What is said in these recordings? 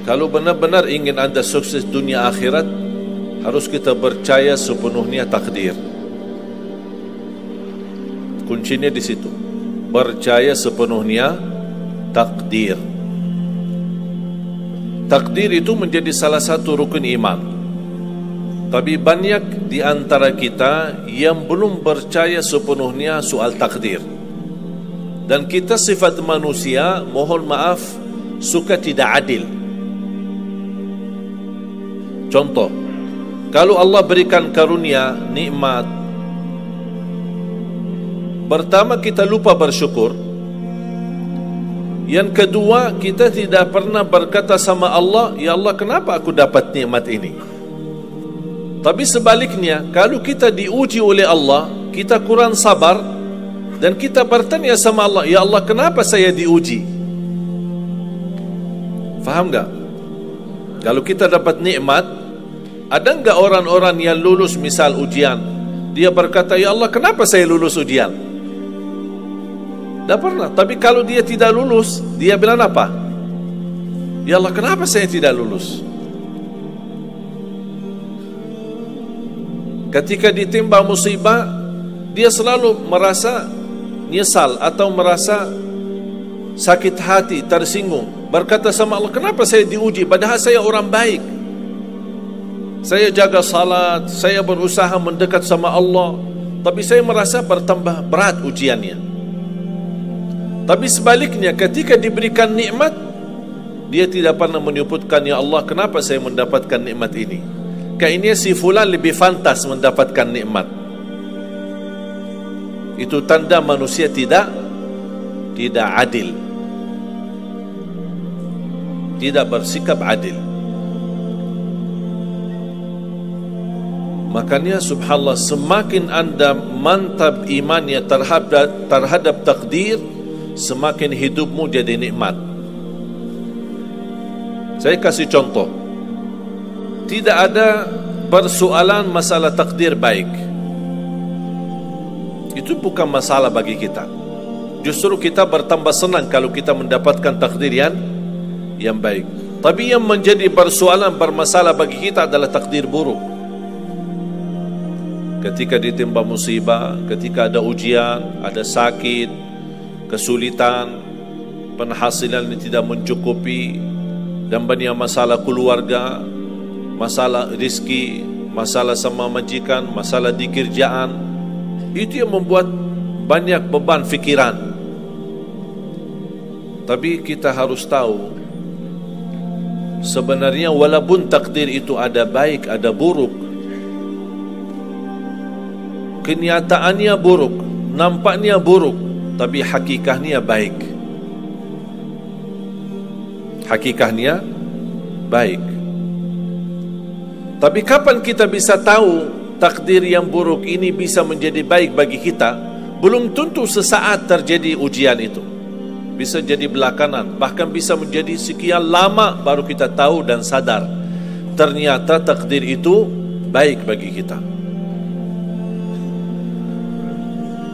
Kalau benar-benar ingin anda sukses dunia akhirat, harus kita percaya sepenuhnya takdir. Kuncinya di situ. Percaya sepenuhnya takdir. Takdir itu menjadi salah satu rukun iman. Tapi banyak di antara kita yang belum percaya sepenuhnya soal takdir. Dan kita sifat manusia, mohon maaf, suka tidak adil. Contoh, kalau Allah berikan karunia, nikmat, pertama kita lupa bersyukur. Yang kedua, kita tidak pernah berkata sama Allah, ya Allah, kenapa aku dapat nikmat ini? Tapi sebaliknya, kalau kita diuji oleh Allah, kita kurang sabar dan kita bertanya sama Allah, ya Allah, kenapa saya diuji? Faham tak? Kalau kita dapat nikmat, ada enggak orang-orang yang lulus misal ujian, dia berkata, ya Allah, kenapa saya lulus ujian? Tak pernah. Tapi kalau dia tidak lulus, dia bilang apa? Ya Allah, kenapa saya tidak lulus? Ketika ditimpa musibah, dia selalu merasa nyesal atau merasa sakit hati, tersinggung. Berkata sama Allah, kenapa saya diuji? Padahal saya orang baik. Saya jaga salat, saya berusaha mendekat sama Allah. Tapi saya merasa bertambah berat ujiannya. Tapi sebaliknya, ketika diberikan nikmat, dia tidak pernah menyebutkan, ya Allah, kenapa saya mendapatkan nikmat ini? Kayaknya si fulan lebih fantas mendapatkan nikmat. Itu tanda manusia tidak adil, tidak bersikap adil. Makanya subhanallah, semakin anda mantap imannya terhadap takdir, semakin hidupmu jadi nikmat. Saya kasih contoh. Tidak ada persoalan masalah takdir baik. Itu bukan masalah bagi kita. Justru kita bertambah senang kalau kita mendapatkan takdir yang baik. Tapi yang menjadi persoalan bermasalah bagi kita adalah takdir buruk. Ketika ditimpa musibah, ketika ada ujian, ada sakit, kesulitan, penghasilan yang tidak mencukupi, dan banyak masalah keluarga, masalah rezeki, masalah sama majikan, masalah di kerjaan, itu yang membuat banyak beban fikiran. Tapi kita harus tahu, sebenarnya walaupun takdir itu ada baik, ada buruk, kenyataannya buruk, nampaknya buruk, tapi hakikatnya baik. Hakikatnya baik. Tapi kapan kita bisa tahu takdir yang buruk ini bisa menjadi baik bagi kita? Belum tentu sesaat terjadi ujian itu. Bisa jadi belakangan, bahkan bisa menjadi sekian lama baru kita tahu dan sadar ternyata takdir itu baik bagi kita.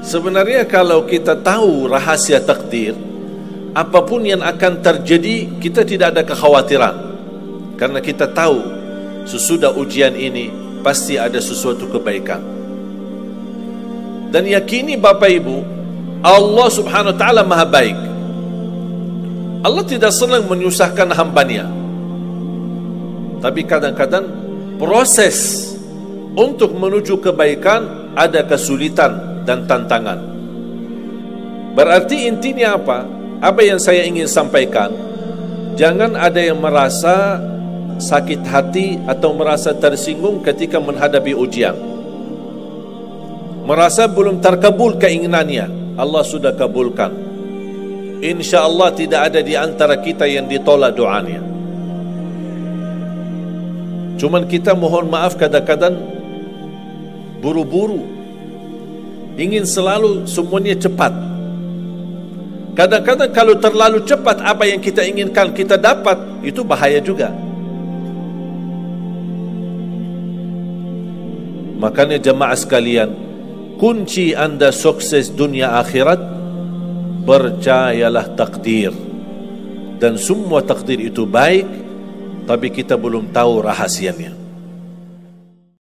Sebenarnya kalau kita tahu rahasia takdir, apapun yang akan terjadi, kita tidak ada kekhawatiran. Karena kita tahu sesudah ujian ini pasti ada sesuatu kebaikan. Dan yakini Bapak Ibu, Allah subhanahu wa ta'ala maha baik. Allah tidak senang menyusahkan hambanya. Tapi kadang-kadang proses untuk menuju kebaikan ada kesulitan dan tantangan. Berarti intinya apa? Apa yang saya ingin sampaikan, jangan ada yang merasa sakit hati atau merasa tersinggung ketika menghadapi ujian, merasa belum terkabul keinginannya. Allah sudah kabulkan. InsyaAllah tidak ada di antara kita yang ditolak doanya. Cuman kita mohon maaf kadang-kadang buru-buru, ingin selalu semuanya cepat. Kadang-kadang kalau terlalu cepat apa yang kita inginkan kita dapat, itu bahaya juga. Makanya jemaah sekalian, kunci anda sukses dunia akhirat, percayalah takdir. Dan semua takdir itu baik, tapi kita belum tahu rahasianya.